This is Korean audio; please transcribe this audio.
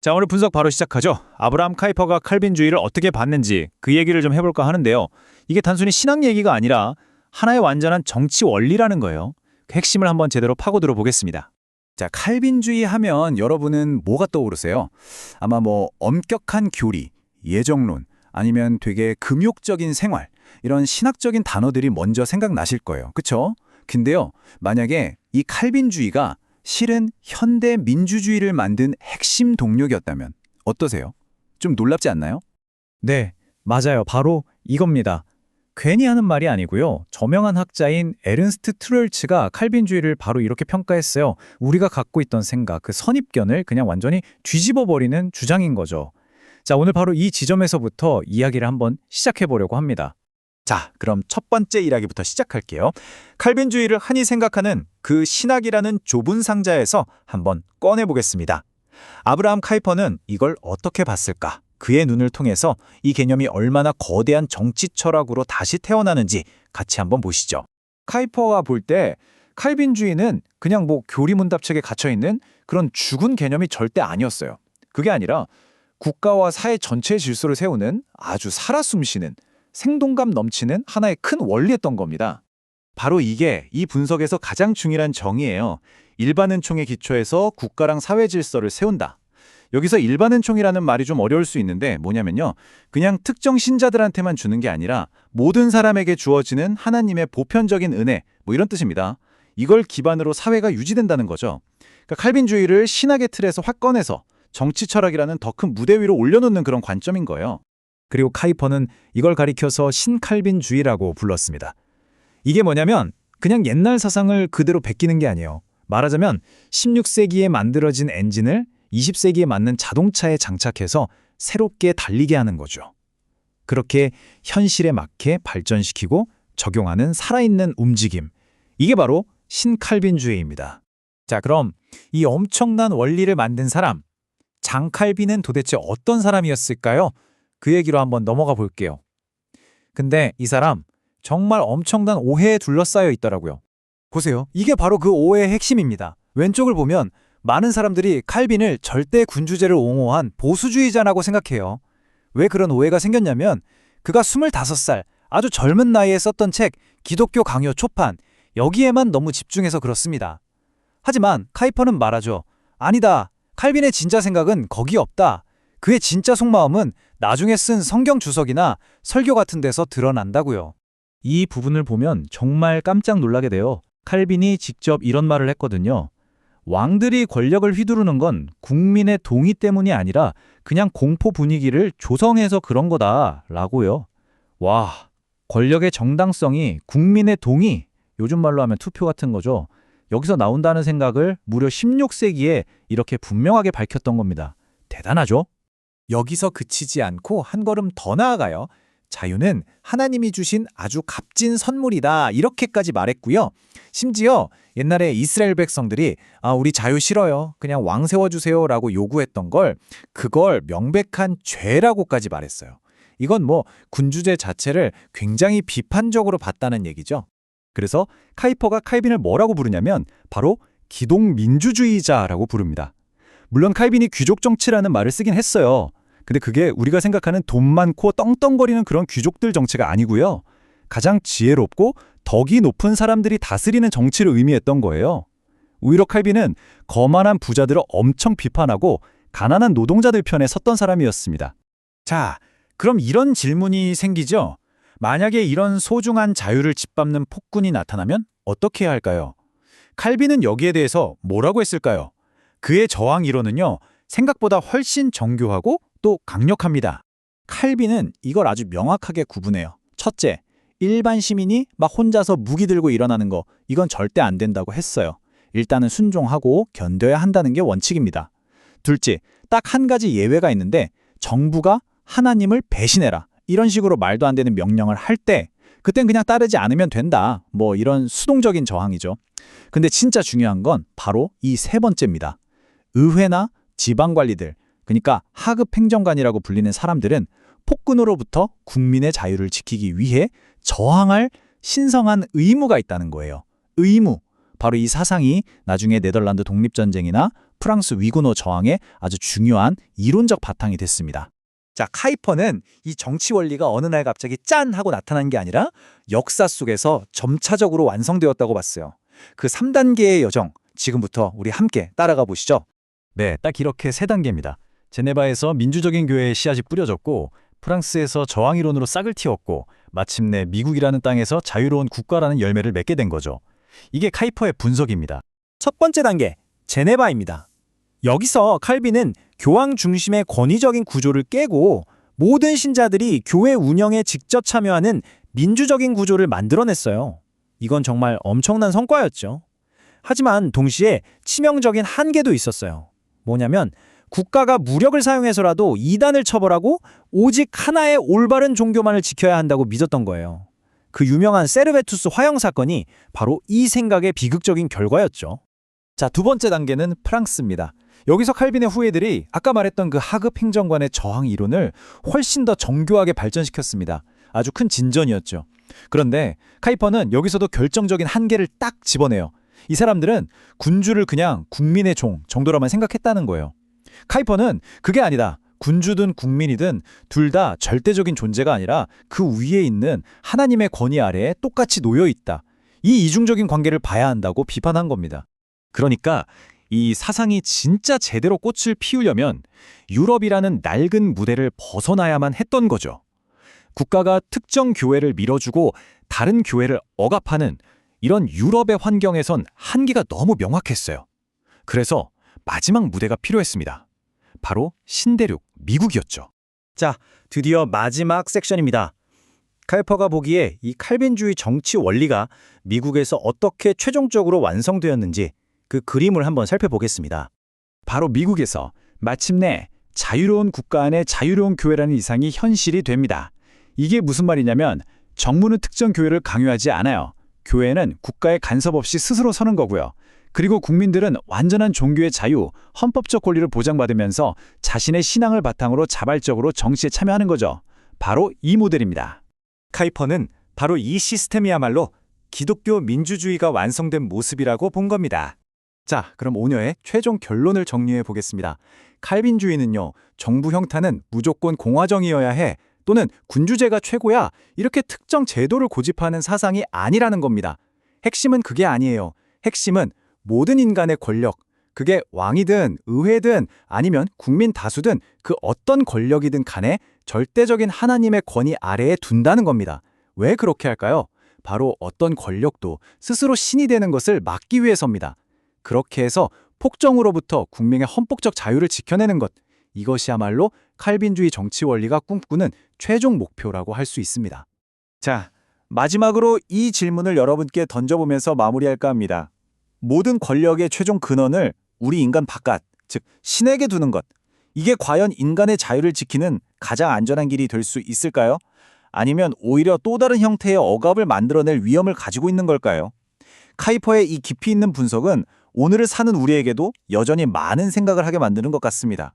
자, 오늘 분석 바로 시작하죠. 아브라함 카이퍼가 칼빈주의를 어떻게 봤는지 그 얘기를 좀 해볼까 하는데요. 이게 단순히 신학 얘기가 아니라 하나의 완전한 정치 원리라는 거예요. 그 핵심을 한번 제대로 파고들어 보겠습니다. 자, 칼빈주의 하면 여러분은 뭐가 떠오르세요? 아마 엄격한 교리, 예정론, 아니면 되게 금욕적인 생활, 이런 신학적인 단어들이 먼저 생각나실 거예요. 그쵸? 근데요, 만약에 이 칼빈주의가 실은 현대 민주주의를 만든 핵심 동력이었다면 어떠세요? 좀 놀랍지 않나요? 네, 맞아요. 바로 이겁니다. 괜히 하는 말이 아니고요. 저명한 학자인 에른스트 트롤츠가 칼빈주의를 바로 이렇게 평가했어요. 우리가 갖고 있던 생각, 그 선입견을 그냥 완전히 뒤집어버리는 주장인 거죠. 자, 오늘 바로 이 지점에서부터 이야기를 한번 시작해 보려고 합니다. 자, 그럼 첫 번째 이야기부터 시작할게요. 칼빈주의를 흔히 생각하는 그 신학이라는 좁은 상자에서 한번 꺼내보겠습니다. 아브라함 카이퍼는 이걸 어떻게 봤을까? 그의 눈을 통해서 이 개념이 얼마나 거대한 정치 철학으로 다시 태어나는지 같이 한번 보시죠. 카이퍼가 볼 때 칼빈주의는 그냥 교리문답책에 갇혀있는 그런 죽은 개념이 절대 아니었어요. 그게 아니라 국가와 사회 전체의 질서를 세우는 아주 살아 숨쉬는 생동감 넘치는 하나의 큰 원리였던 겁니다. 바로 이게 이 분석에서 가장 중요한 정의예요. 일반은총의 기초에서 국가랑 사회 질서를 세운다. 여기서 일반은총이라는 말이 좀 어려울 수 있는데 뭐냐면요. 그냥 특정 신자들한테만 주는 게 아니라 모든 사람에게 주어지는 하나님의 보편적인 은혜, 이런 뜻입니다. 이걸 기반으로 사회가 유지된다는 거죠. 그러니까 칼빈주의를 신학의 틀에서 확 꺼내서 정치 철학이라는 더 큰 무대 위로 올려놓는 그런 관점인 거예요. 그리고 카이퍼는 이걸 가리켜서 신칼빈주의라고 불렀습니다. 이게 뭐냐면 그냥 옛날 사상을 그대로 베끼는 게 아니에요. 말하자면 16세기에 만들어진 엔진을 20세기에 맞는 자동차에 장착해서 새롭게 달리게 하는 거죠. 그렇게 현실에 맞게 발전시키고 적용하는 살아있는 움직임. 이게 바로 신칼빈주의입니다. 자, 그럼 이 엄청난 원리를 만든 사람, 장칼빈은 도대체 어떤 사람이었을까요? 그 얘기로 한번 넘어가 볼게요. 근데 이 사람 정말 엄청난 오해에 둘러싸여 있더라고요. 보세요. 이게 바로 그 오해의 핵심입니다. 왼쪽을 보면 많은 사람들이 칼빈을 절대 군주제를 옹호한 보수주의자라고 생각해요. 왜 그런 오해가 생겼냐면 그가 25살 아주 젊은 나이에 썼던 책 기독교 강요 초판 여기에만 너무 집중해서 그렇습니다. 하지만 카이퍼는 말하죠. 아니다. 칼빈의 진짜 생각은 거기 없다. 그의 진짜 속마음은 나중에 쓴 성경 주석이나 설교 같은 데서 드러난다고요. 이 부분을 보면 정말 깜짝 놀라게 돼요. 칼빈이 직접 이런 말을 했거든요. 왕들이 권력을 휘두르는 건 국민의 동의 때문이 아니라 그냥 공포 분위기를 조성해서 그런 거다라고요. 와, 권력의 정당성이 국민의 동의, 요즘 말로 하면 투표 같은 거죠. 여기서 나온다는 생각을 무려 16세기에 이렇게 분명하게 밝혔던 겁니다. 대단하죠? 여기서 그치지 않고 한 걸음 더 나아가요. 자유는 하나님이 주신 아주 값진 선물이다 이렇게까지 말했고요. 심지어 옛날에 이스라엘 백성들이 우리 자유 싫어요. 그냥 왕 세워주세요 라고 요구했던 그걸 명백한 죄라고까지 말했어요. 이건 군주제 자체를 굉장히 비판적으로 봤다는 얘기죠. 그래서 카이퍼가 칼빈을 뭐라고 부르냐면 바로 기독민주주의자라고 부릅니다. 물론 칼빈이 귀족 정치라는 말을 쓰긴 했어요. 근데 그게 우리가 생각하는 돈 많고 떵떵거리는 그런 귀족들 정치가 아니고요. 가장 지혜롭고 덕이 높은 사람들이 다스리는 정치를 의미했던 거예요. 오히려 칼빈은 거만한 부자들을 엄청 비판하고 가난한 노동자들 편에 섰던 사람이었습니다. 자, 그럼 이런 질문이 생기죠? 만약에 이런 소중한 자유를 짓밟는 폭군이 나타나면 어떻게 해야 할까요? 칼빈은 여기에 대해서 뭐라고 했을까요? 그의 저항 이론은요, 생각보다 훨씬 정교하고 또 강력합니다. 칼빈은 이걸 아주 명확하게 구분해요. 첫째, 일반 시민이 막 혼자서 무기 들고 일어나는 거, 이건 절대 안 된다고 했어요. 일단은 순종하고 견뎌야 한다는 게 원칙입니다. 둘째, 딱 한 가지 예외가 있는데 정부가 하나님을 배신해라. 이런 식으로 말도 안 되는 명령을 할 때 그땐 그냥 따르지 않으면 된다. 이런 수동적인 저항이죠. 근데 진짜 중요한 건 바로 이 세 번째입니다. 의회나 지방관리들, 그러니까 하급 행정관이라고 불리는 사람들은 폭군으로부터 국민의 자유를 지키기 위해 저항할 신성한 의무가 있다는 거예요. 의무. 바로 이 사상이 나중에 네덜란드 독립전쟁이나 프랑스 위군호 저항의 아주 중요한 이론적 바탕이 됐습니다. 자, 카이퍼는 이 정치 원리가 어느 날 갑자기 짠 하고 나타난 게 아니라 역사 속에서 점차적으로 완성되었다고 봤어요. 그 3단계의 여정, 지금부터 우리 함께 따라가 보시죠. 네, 딱 이렇게 3단계입니다. 제네바에서 민주적인 교회의 씨앗이 뿌려졌고 프랑스에서 저항 이론으로 싹을 틔웠고 마침내 미국이라는 땅에서 자유로운 국가라는 열매를 맺게 된 거죠. 이게 카이퍼의 분석입니다. 첫 번째 단계, 제네바입니다. 여기서 칼빈은 교황 중심의 권위적인 구조를 깨고 모든 신자들이 교회 운영에 직접 참여하는 민주적인 구조를 만들어냈어요. 이건 정말 엄청난 성과였죠. 하지만 동시에 치명적인 한계도 있었어요. 뭐냐면 국가가 무력을 사용해서라도 이단을 처벌하고 오직 하나의 올바른 종교만을 지켜야 한다고 믿었던 거예요. 그 유명한 세르베투스 화형 사건이 바로 이 생각의 비극적인 결과였죠. 자, 두 번째 단계는 프랑스입니다. 여기서 칼빈의 후예들이 아까 말했던 그 하급 행정관의 저항 이론을 훨씬 더 정교하게 발전시켰습니다. 아주 큰 진전이었죠. 그런데 카이퍼는 여기서도 결정적인 한계를 딱 집어내요. 이 사람들은 군주를 그냥 국민의 종 정도로만 생각했다는 거예요. 카이퍼는 그게 아니다. 군주든 국민이든 둘 다 절대적인 존재가 아니라 그 위에 있는 하나님의 권위 아래에 똑같이 놓여 있다. 이 이중적인 관계를 봐야 한다고 비판한 겁니다. 그러니까 이 사상이 진짜 제대로 꽃을 피우려면 유럽이라는 낡은 무대를 벗어나야만 했던 거죠. 국가가 특정 교회를 밀어주고 다른 교회를 억압하는 이런 유럽의 환경에선 한계가 너무 명확했어요. 그래서 마지막 무대가 필요했습니다. 바로 신대륙 미국이었죠. 자, 드디어 마지막 섹션입니다. 카이퍼가 보기에 이 칼빈주의 정치 원리가 미국에서 어떻게 최종적으로 완성되었는지 그 그림을 한번 살펴보겠습니다. 바로 미국에서 마침내 자유로운 국가 안에 자유로운 교회라는 이상이 현실이 됩니다. 이게 무슨 말이냐면 정부는 특정 교회를 강요하지 않아요. 교회는 국가의 간섭 없이 스스로 서는 거고요. 그리고 국민들은 완전한 종교의 자유, 헌법적 권리를 보장받으면서 자신의 신앙을 바탕으로 자발적으로 정치에 참여하는 거죠. 바로 이 모델입니다. 카이퍼는 바로 이 시스템이야말로 기독교 민주주의가 완성된 모습이라고 본 겁니다. 자, 그럼 오늘의 최종 결론을 정리해 보겠습니다. 칼빈주의는요, 정부 형태는 무조건 공화정이어야 해 또는 군주제가 최고야 이렇게 특정 제도를 고집하는 사상이 아니라는 겁니다. 핵심은 그게 아니에요. 핵심은 모든 인간의 권력, 그게 왕이든 의회든 아니면 국민 다수든 그 어떤 권력이든 간에 절대적인 하나님의 권위 아래에 둔다는 겁니다. 왜 그렇게 할까요? 바로 어떤 권력도 스스로 신이 되는 것을 막기 위해서입니다. 그렇게 해서 폭정으로부터 국민의 헌법적 자유를 지켜내는 것, 이것이야말로 칼빈주의 정치 원리가 꿈꾸는 최종 목표라고 할 수 있습니다. 자, 마지막으로 이 질문을 여러분께 던져보면서 마무리할까 합니다. 모든 권력의 최종 근원을 우리 인간 바깥, 즉 신에게 두는 것, 이게 과연 인간의 자유를 지키는 가장 안전한 길이 될 수 있을까요? 아니면 오히려 또 다른 형태의 억압을 만들어낼 위험을 가지고 있는 걸까요? 카이퍼의 이 깊이 있는 분석은 오늘을 사는 우리에게도 여전히 많은 생각을 하게 만드는 것 같습니다.